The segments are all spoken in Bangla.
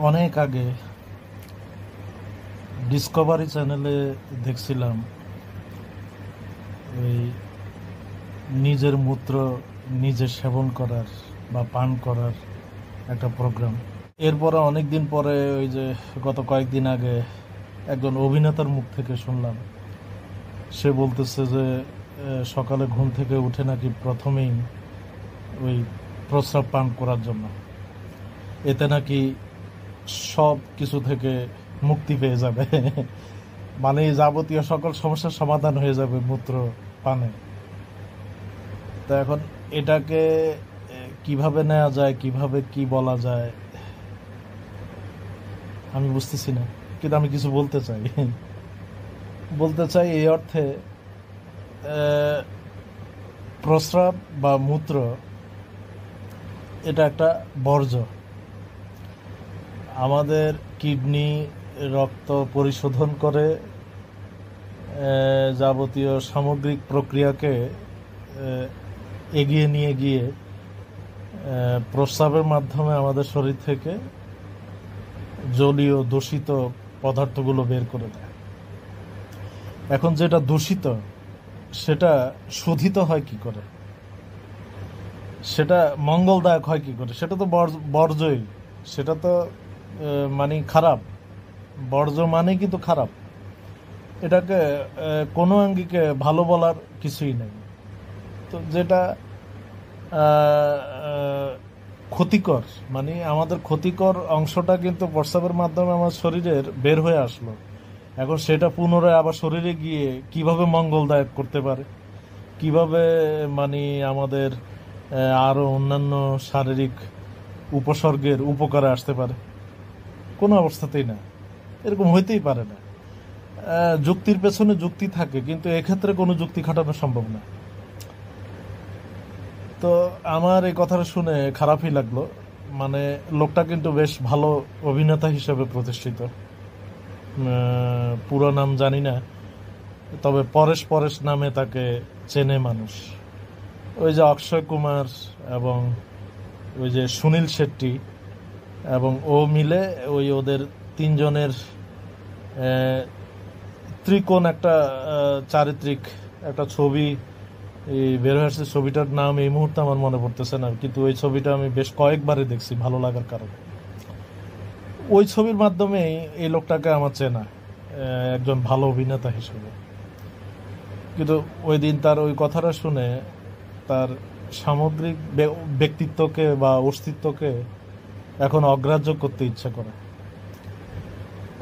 অনেক আগে ডিসকভারি চ্যানেলে দেখছিলাম ওই নিজের মূত্র নিজে সেবন করার বা পান করার একটা প্রোগ্রাম। এরপরে অনেক দিন পরে ওই যে গত কয়েকদিন আগে একজন অভিনেতার মুখ থেকে শুনলাম, সে বলতেছে যে সকালে ঘুম থেকে উঠে নাকি প্রথমেই ওই প্রস্রাব পান করার জন্য, এতে নাকি সব কিছু থেকে মুক্তি পেয়ে যাবে। মানে যাবতীয় সকল সমস্যার সমাধান হয়ে যাবে মূত্র পানে। তো এখন এটাকে কিভাবে নেওয়া যায়, কিভাবে কি বলা যায় আমি বুঝতেছি না, কিন্তু আমি কিছু বলতে চাই। বলতে চাই এই অর্থে, আহ, প্রস্রাব বা মূত্র এটা একটা বর্জ্য। আমাদের কিডনি রক্ত পরিশোধন করে, যাবতীয় সামগ্রিক প্রক্রিয়াকে এগিয়ে নিয়ে গিয়ে প্রস্রাবের মাধ্যমে আমাদের শরীর থেকে জলীয় দূষিত পদার্থগুলো বের করে দেয়। এখন যেটা দূষিত সেটা শোধিত হয় কি করে, সেটা মঙ্গলদায়ক হয় কি করে? সেটা তো বর্জ্যই, সেটা তো মানে খারাপ। বর্জ্য মানে কিন্তু খারাপ। এটাকে কোনো আঙ্গিকে ভালো বলার কিছুই নেই। তো যেটা ক্ষতিকর, মানে আমাদের ক্ষতিকর অংশটা কিন্তু প্রস্রাবের মাধ্যমে আমার শরীরের বের হয়ে আসলো। এখন সেটা পুনরায় আবার শরীরে গিয়ে কিভাবে মঙ্গলদায়ক করতে পারে, কিভাবে মানে আমাদের আরো অন্যান্য শারীরিক উপসর্গের উপকারে আসতে পারে, কোনো অবস্থাতেই না। এরকম হইতেই পারে না। যুক্তির পেছনে যুক্তি থাকে, কিন্তু এক্ষেত্রে কোনো যুক্তি খাটানো সম্ভব না। তো আমার এই কথাটা শুনে খারাপই লাগলো। মানে লোকটা কিন্তু বেশ ভালো অভিনেতা হিসেবে প্রতিষ্ঠিত। পুরো নাম জানি না, তবে পরেশ পরেশ নামে তাকে চেনে মানুষ। ওই যে অক্ষয় কুমার এবং ওই যে সুনীল শেট্টি এবং ও মিলে ওই ওদের তিনজনের ত্রিকোণ একটা চারিত্রিক একটা ছবি বের হয়ে আসছে। ছবিটার নাম এই মুহূর্তে আমার মনে পড়তেছে না, কিন্তু ওই ছবিটা আমি বেশ কয়েকবারই দেখছি ভালো লাগার কারণে। ওই ছবির মাধ্যমে এই লোকটাকে আমার চেনা একজন ভালো অভিনেতা হিসেবে। কিন্তু ওই দিন তার ওই কথাটা শুনে তার সামগ্রিক ব্যক্তিত্বকে বা অস্তিত্বকে এখন অগ্রাহ্য করতে ইচ্ছা করে।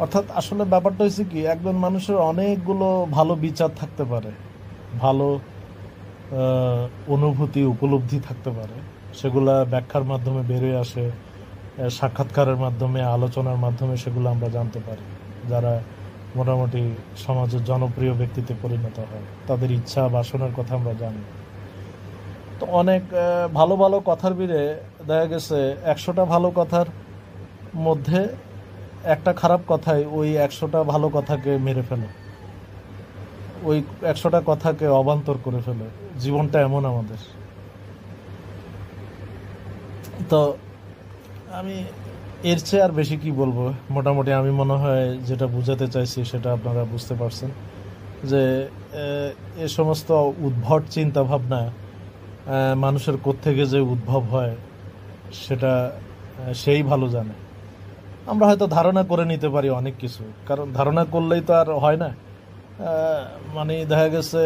অর্থাৎ আসলে ব্যাপারটা হচ্ছে কি, একজন মানুষের অনেকগুলো ভালো বিচার থাকতে পারে, ভালো অনুভূতি উপলব্ধি থাকতে পারে, সেগুলা ব্যাখ্যার মাধ্যমে বেরিয়ে আসে, সাক্ষাৎকারের মাধ্যমে, আলোচনার মাধ্যমে সেগুলো আমরা জানতে পারি। যারা মোটামুটি সমাজের জনপ্রিয় ব্যক্তিতে পরিণত হয়, তাদের ইচ্ছা বাসনার কথা আমরা জানি। তো অনেক ভালো ভালো কথার ভিড়ে দেখা গেছে 100টা ভালো কথার মধ্যে একটা খারাপ কথাই ওই 100টা ভালো কথাকে মেরে ফেলে, ওই 100টা কথাকে অবান্তর করে ফেলে। জীবনটা এমন আমাদের। তো আমি এর চেয়ে আর বেশি কি বলবো। মোটামুটি আমি মনে হয় যেটা বুঝাতে চাইছি সেটা আপনারা বুঝতে পারছেন, যে এ সমস্ত উদ্ভট চিন্তা ভাবনা মানুষের কোত্থেকে যে উদ্ভব হয় সেটা সেই ভালো জানে। আমরা হয়তো ধারণা করে নিতে পারি অনেক কিছু, কারণ ধারণা করলেই তো আর হয় না। মানে দেখা গেছে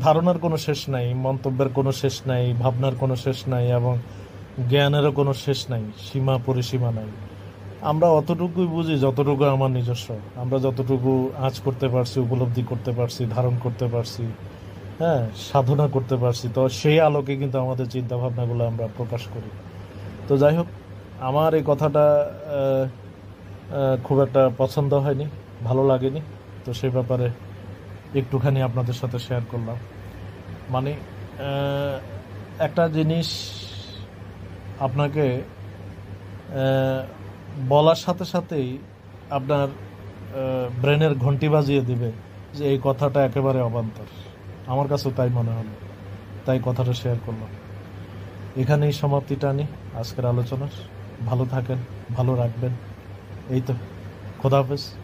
ধারণার কোনো শেষ নাই, মন্তব্যের কোনো শেষ নাই, ভাবনার কোনো শেষ নাই, এবং জ্ঞানেরও কোনো শেষ নাই, সীমা পরিসীমা নাই। আমরা অতটুকুই বুঝি যতটুকু আমার নিজস্ব, আমরা যতটুকু আঁচ করতে পারছি, উপলব্ধি করতে পারছি, ধারণ করতে পারছি, হ্যাঁ, সাধনা করতে পারছি। তো সেই আলোকে কিন্তু আমাদের চিন্তা ভাবনাগুলো আমরা প্রকাশ করি। তো যাই হোক, আমার এই কথাটা খুব একটা পছন্দ হয়নি, ভালো লাগেনি। তো সেই ব্যাপারে একটুখানি আপনাদের সাথে শেয়ার করলাম। মানে একটা জিনিস আপনাকে বলার সাথে সাথেই আপনার ব্রেনের ঘন্টি বাজিয়ে দিবে যে এই কথাটা একেবারে অবান্তর। আমার কাছে তাই মনে হলো, তাই কথাটা শেয়ার করলাম। এখানেই সমাপ্তি টানি আজকের আলোচনার। ভালো থাকেন, ভালো রাখবেন। এই তো, খোদা হাফেজ।